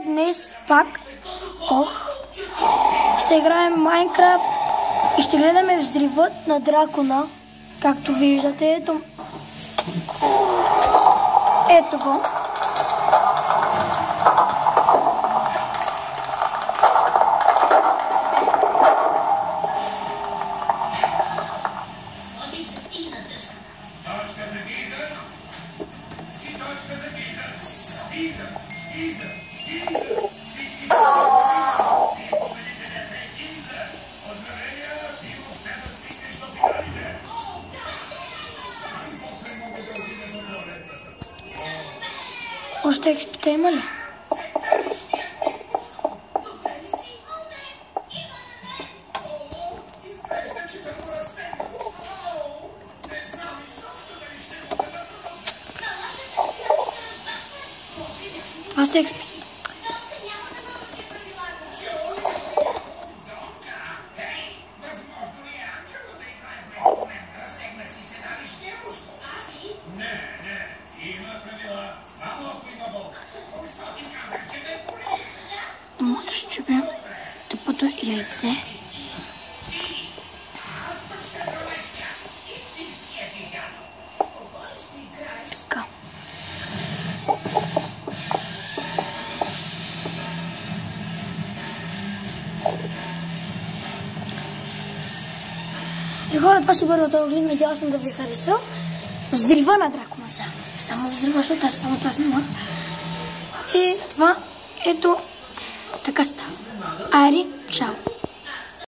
днес пак ще играем Майнкрафт и ще гледаме взривът на дракона, както виждате. Ето го. Още експита има ли? Това сте експита. Ще щупим тъпото яйце. Така. И хора, това ще бъде от този клип. Надявам съм да ви хареса. Взрива на дракона са. Само взрива, защото аз само това снимах. И това, ето, така става. Ари, чао!